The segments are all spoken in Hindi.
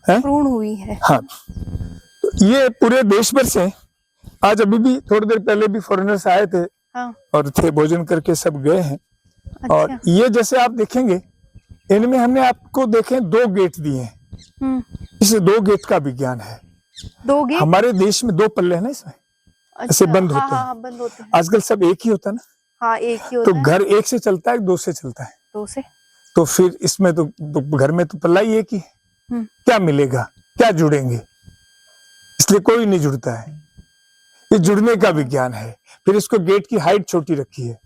भ्रूण हुई है। हाँ, तो ये पूरे देश भर से आज अभी भी थोड़ी देर पहले भी फॉरेनर्स आए थे। हाँ। और थे, भोजन करके सब गए हैं। अच्छा। और ये जैसे आप देखेंगे इनमें हमने आपको देखें 2 गेट दिए हैं। इस 2 गेट का विज्ञान है। 2 गेट हमारे देश में 2 पल्ले हैं ना इसमें। अच्छा, ऐसे बंद हाँ, होते हैं। हाँ, बंद होते हैं। आजकल सब एक ही होता है ना। हाँ, एक ही तो होता है। घर 1 से चलता है, 2 से चलता है। 2 से। तो फिर इसमें तो घर में तो पल्ला ही एक ही है। क्या मिलेगा, क्या जुड़ेंगे? इसलिए कोई नहीं जुड़ता है। ये जुड़ने का विज्ञान है। फिर इसको गेट की हाइट छोटी रखी है।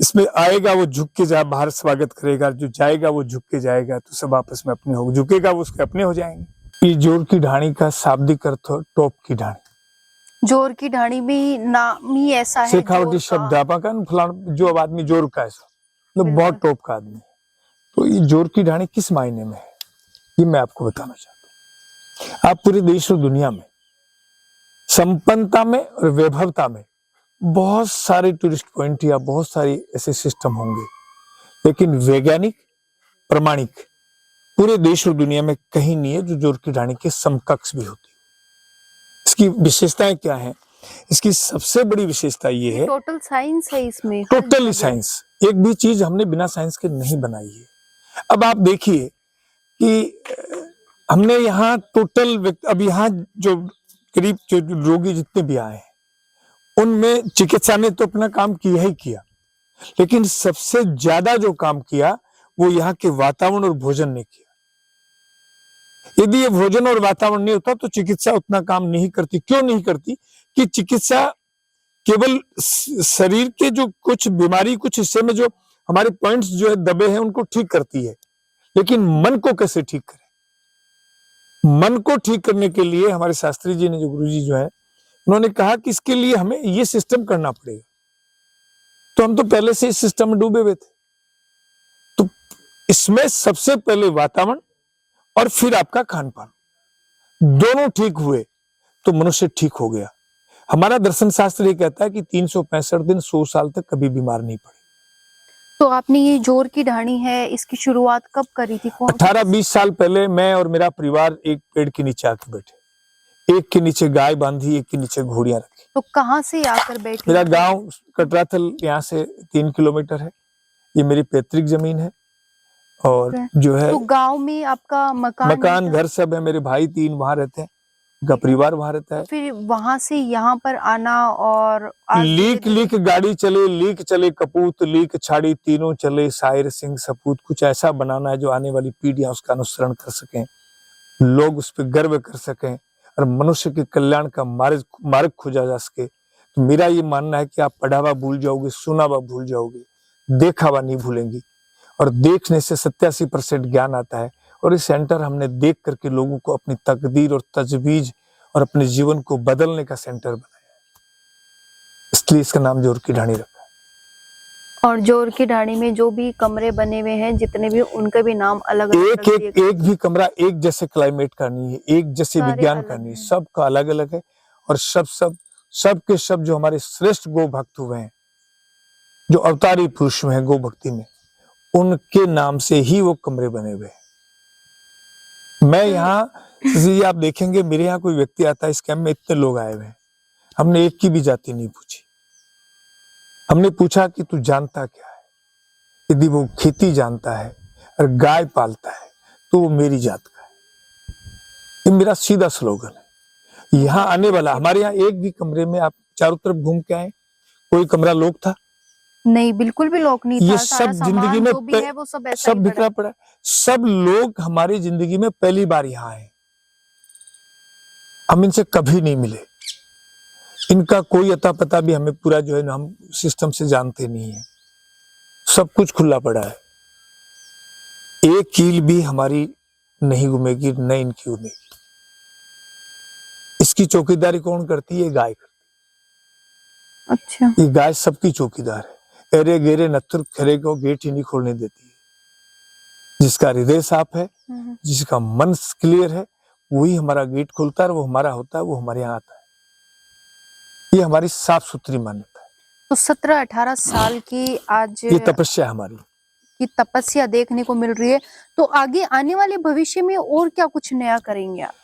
इसमें आएगा वो झुक के जा बाहर स्वागत करेगा, जो जाएगा वो झुक के जाएगा, तो सब आपस में अपने हो, झुकेगा वो उसके अपने हो जाएंगे। ये जोर की ढाणी का शाब्दिक अर्थ हो टॉप की ढाणी। जोर की ढाणी में नाम ही ऐसा है। शेखावटी शब्द का फलाना जो आदमी जोर का है, मतलब बहुत टॉप का आदमी। तो ये जोर की ढाणी किस मायने में है, ये मैं आपको बताना चाहता हूँ। आप पूरे देश और दुनिया में संपन्नता में और वैभवता में बहुत सारे टूरिस्ट पॉइंट या बहुत सारे ऐसे सिस्टम होंगे, लेकिन वैज्ञानिक प्रमाणिक पूरे देश और दुनिया में कहीं नहीं है जो जोर की ढाणी के समकक्ष भी होती है। इसकी विशेषताएं क्या है? इसकी सबसे बड़ी विशेषता ये है, टोटल साइंस है इसमें। Totally science. एक भी चीज हमने बिना साइंस के नहीं बनाई है। अब आप देखिए कि हमने यहाँ टोटल, अब यहाँ जो करीब जो रोगी जितने भी आए हैं उनमें चिकित्सा ने तो अपना काम किया ही किया, लेकिन सबसे ज्यादा जो काम किया वो यहाँ के वातावरण और भोजन ने किया। यदि ये भोजन और वातावरण नहीं होता तो चिकित्सा उतना काम नहीं करती। क्यों नहीं करती? कि चिकित्सा केवल शरीर के जो कुछ बीमारी, कुछ हिस्से में जो हमारे पॉइंट्स जो है दबे हैं उनको ठीक करती है, लेकिन मन को कैसे ठीक करें? मन को ठीक करने के लिए हमारे शास्त्री जी ने, जो गुरु जी जो है, उन्होंने कहा कि इसके लिए हमें ये सिस्टम करना पड़ेगा। तो हम तो पहले से इस सिस्टम में डूबे हुए थे। तो इसमें सबसे पहले वातावरण और फिर आपका खान पान दोनों ठीक हुए तो मनुष्य ठीक हो गया। हमारा दर्शन शास्त्र ये कहता है कि 365 दिन 100 साल तक कभी बीमार नहीं पड़े। तो आपने ये जोर की ढाणी है, इसकी शुरुआत कब करी थी? 18-20 साल पहले मैं और मेरा परिवार एक पेड़ के नीचे आके बैठे। एक के नीचे गाय बांधी, एक के नीचे घोड़ियां रखी। तो कहाँ से आकर बैठे? मेरा गांव कटराथल यहाँ से 3 किलोमीटर है। ये मेरी पैतृक जमीन है। और जो है, तो गांव में आपका मकान घर सब है। मेरे भाई 3 वहां रहते हैं, उनका परिवार वहां रहता है। फिर वहां से यहाँ पर आना और लीक गाड़ी चले, लीक चले कपूत, लीक छाड़ी तीनों चले, शायर सिंह सपूत। कुछ ऐसा बनाना है जो आने वाली पीढ़ियां उसका अनुसरण कर सकें, लोग उस पर गर्व कर सकें और मनुष्य के कल्याण का मार्ग खोजा जा सके। तो मेरा ये मानना है कि आप पढ़ा हुआ भूल जाओगे, सुना हुआ भूल जाओगे, देखा हुआ नहीं भूलेंगी। और देखने से 87% ज्ञान आता है। और इस सेंटर हमने देख करके लोगों को अपनी तकदीर और तजवीज और अपने जीवन को बदलने का सेंटर बनाया है। इसलिए इसका नाम जोर की ढाणी रखा है। और जोर की ढाणी में जो भी कमरे बने हुए हैं, जितने भी, उनके भी नाम अलग अलग। एक भी कमरा एक जैसे क्लाइमेट का नहीं है, एक जैसे विज्ञान का नहीं है, सबका अलग अलग है। और सब के सब जो हमारे श्रेष्ठ गो भक्त हुए हैं, जो अवतारी पुरुष में है गो भक्ति में, उनके नाम से ही वो कमरे बने हुए हैं। मैं यहाँ आप देखेंगे मेरे यहाँ कोई व्यक्ति आता है, इस कैंप में इतने लोग आए हुए हैं, हमने एक की भी जाति नहीं पूछी। हमने पूछा कि तू जानता क्या है? यदि वो खेती जानता है और गाय पालता है तो वो मेरी जात का है। ये मेरा सीधा स्लोगन है। यहाँ आने वाला, हमारे यहाँ एक भी कमरे में आप चारों तरफ घूम के आए, कोई कमरा लोक था? नहीं, बिल्कुल भी लोक नहीं था। ये सब जिंदगी में भी है, वो सब बिखरा पड़ा है। सब लोग हमारी जिंदगी में पहली बार यहाँ आए, हम इनसे कभी नहीं मिले, इनका कोई अता पता भी हमें पूरा जो है ना, हम सिस्टम से जानते नहीं है। सब कुछ खुला पड़ा है। एक कील भी हमारी नहीं घूमेगी, न इनकी घूमेगी। इसकी चौकीदारी कौन करती है? गाय करती है। अच्छा, ये गाय सबकी चौकीदार है। एरे गेरे नत्थुर खरे को गेट ही नहीं खोलने देती है। जिसका हृदय साफ है, जिसका मन क्लियर है, वही हमारा गेट खोलता है, वो हमारा होता है, वो हमारे यहाँ आता है। ये हमारी साफ सुथरी मान्यता है। तो 17-18 साल की आज ये तपस्या हमारी। की तपस्या देखने को मिल रही है, तो आगे आने वाले भविष्य में और क्या कुछ नया करेंगे आप?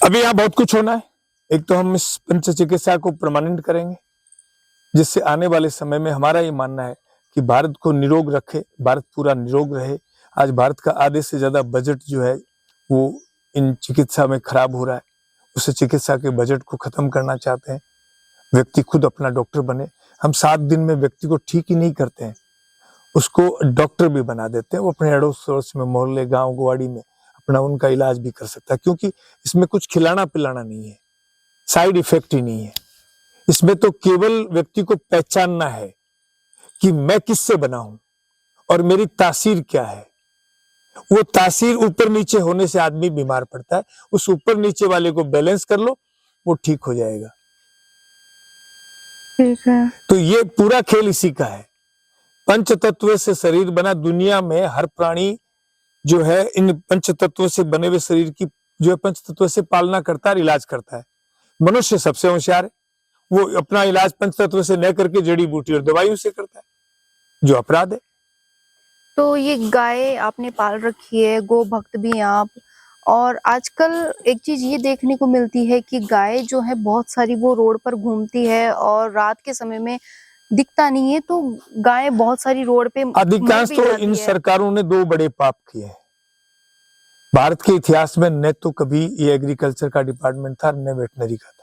अभी यहाँ बहुत कुछ होना है। एक तो हम इस पंच चिकित्सा को परमानेंट करेंगे, जिससे आने वाले समय में हमारा ये मानना है कि भारत को निरोग रखे, भारत पूरा निरोग रहे। आज भारत का आधे से ज्यादा बजट जो है वो इन चिकित्सा में खराब हो रहा है। उस चिकित्सा के बजट को खत्म करना चाहते हैं। व्यक्ति खुद अपना डॉक्टर बने। हम 7 दिन में व्यक्ति को ठीक ही नहीं करते हैं, उसको डॉक्टर भी बना देते हैं। वो अपने अड़ोस पड़ोस में, मोहल्ले, गांव गुवाड़ी में अपना उनका इलाज भी कर सकता है, क्योंकि इसमें कुछ खिलाना पिलाना नहीं है, साइड इफेक्ट ही नहीं है। इसमें तो केवल व्यक्ति को पहचानना है कि मैं किससे बना हूं और मेरी तासीर क्या है। वो तासीर ऊपर नीचे होने से आदमी बीमार पड़ता है। उस ऊपर नीचे वाले को बैलेंस कर लो, वो ठीक हो जाएगा। ठीक है। तो ये पूरा खेल इसी का है। पंच तत्व से शरीर बना। दुनिया में हर प्राणी जो है इन पंच तत्वों से बने हुए शरीर की जो है पंच तत्व से पालना करता है, इलाज करता है। मनुष्य सबसे होशियार है। वो अपना इलाज पंच तत्व से न करके जड़ी बूटी और दवाइयों से करता है, जो अपराध है। तो ये गाय आपने पाल रखी है, गो भक्त भी हैं आप, और आजकल एक चीज ये देखने को मिलती है कि गाय जो है बहुत सारी वो रोड पर घूमती है और रात के समय में दिखता नहीं है, तो गाय बहुत सारी रोड पे मर अधिकांश भी तो जाती इन है। सरकारों ने 2 बड़े पाप किए हैं। भारत के इतिहास में न तो कभी ये एग्रीकल्चर का डिपार्टमेंट था, न वेटनरी का था।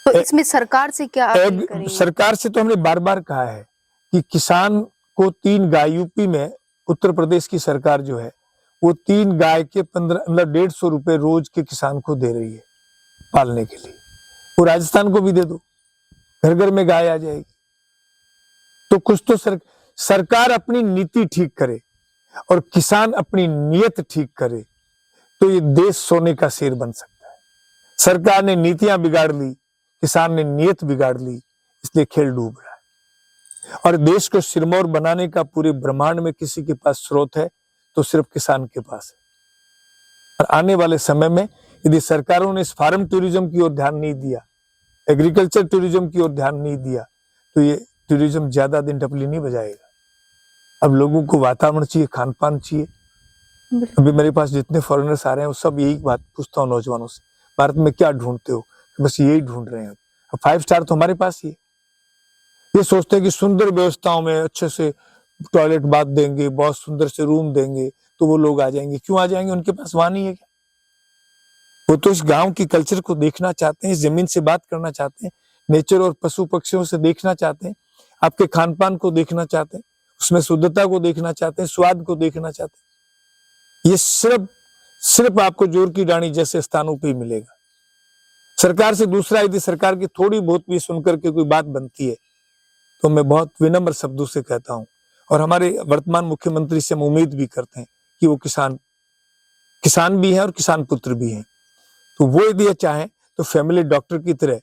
तो इसमें सरकार से क्या अपील करेंगे? सरकार से तो हमने बार बार कहा है कि किसान को 3 गाय, यूपी में उत्तर प्रदेश की सरकार जो है वो 3 गाय के 15 मतलब 150 रुपए रोज के किसान को दे रही है पालने के लिए। वो राजस्थान को भी दे दो, घर घर में गाय आ जाएगी। तो कुछ तो सरकार अपनी नीति ठीक करे और किसान अपनी नीयत ठीक करे, तो ये देश सोने का शेर बन सकता है। सरकार ने नीतियां बिगाड़ ली, किसान ने नीयत बिगाड़ ली, इसलिए खेल डूब रहा है। और देश को सिरमौर बनाने का पूरे ब्रह्मांड में किसी के पास स्रोत है तो सिर्फ किसान के पास है। और आने वाले समय में यदि सरकारों ने इस फार्म टूरिज्म की ओर ध्यान नहीं दिया, एग्रीकल्चर टूरिज्म की ओर ध्यान नहीं दिया, तो ये टूरिज्म ज्यादा दिन टपली नहीं बजाएगा। अब लोगों को वातावरण चाहिए, खान पान चाहिए। अभी मेरे पास जितने फॉरेनर्स आ रहे हैं वो सब यही बात पूछता हूँ नौजवानों से, भारत में क्या ढूंढते हो? बस यही ढूंढ रहे हैं। अब 5 स्टार तो हमारे पास ही है। ये सोचते हैं कि सुंदर व्यवस्थाओं में अच्छे से टॉयलेट बाथ देंगे, बहुत सुंदर से रूम देंगे तो वो लोग आ जाएंगे। क्यों आ जाएंगे? उनके पास वहां नहीं है क्या? वो तो इस गांव की कल्चर को देखना चाहते हैं, इस जमीन से बात करना चाहते हैं, नेचर और पशु पक्षियों से देखना चाहते हैं, आपके खान पान को देखना चाहते हैं, उसमें शुद्धता को देखना चाहते हैं, स्वाद को देखना चाहते हैं। ये सिर्फ आपको जोर की डाणी जैसे स्थानों पे ही मिलेगा। सरकार से दूसरा, यदि सरकार की थोड़ी बहुत भी सुनकर के कोई बात बनती है तो मैं बहुत विनम्र शब्दों से कहता हूं, और हमारे वर्तमान मुख्यमंत्री से हम उम्मीद भी करते हैं कि वो किसान भी हैं और किसान पुत्र भी हैं। तो वो यदि चाहें तो फैमिली डॉक्टर की तरह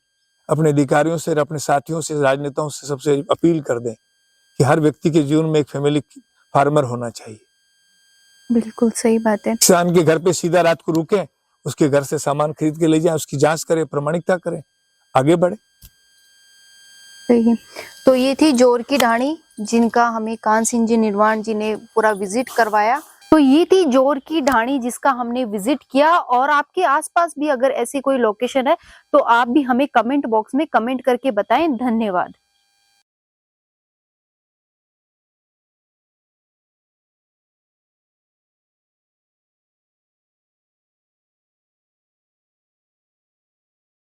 अपने अधिकारियों से और अपने साथियों से, राजनेताओं से सबसे अपील कर दें कि हर व्यक्ति के जीवन में एक फैमिली फार्मर होना चाहिए। बिल्कुल सही बात है। किसान के घर पे सीधा रात को रुकें, उसके घर से सामान खरीद के ले जाएं, उसकी जांच करें, प्रामाणिकता करें, आगे बढ़े। सही है। तो ये थी जोर की ढाणी, जिनका हमें कान सिंह जी निर्वाण जी ने पूरा विजिट करवाया। तो ये थी जोर की ढाणी जिसका हमने विजिट किया। और आपके आसपास भी अगर ऐसी कोई लोकेशन है तो आप भी हमें कमेंट बॉक्स में कमेंट करके बताएं। धन्यवाद।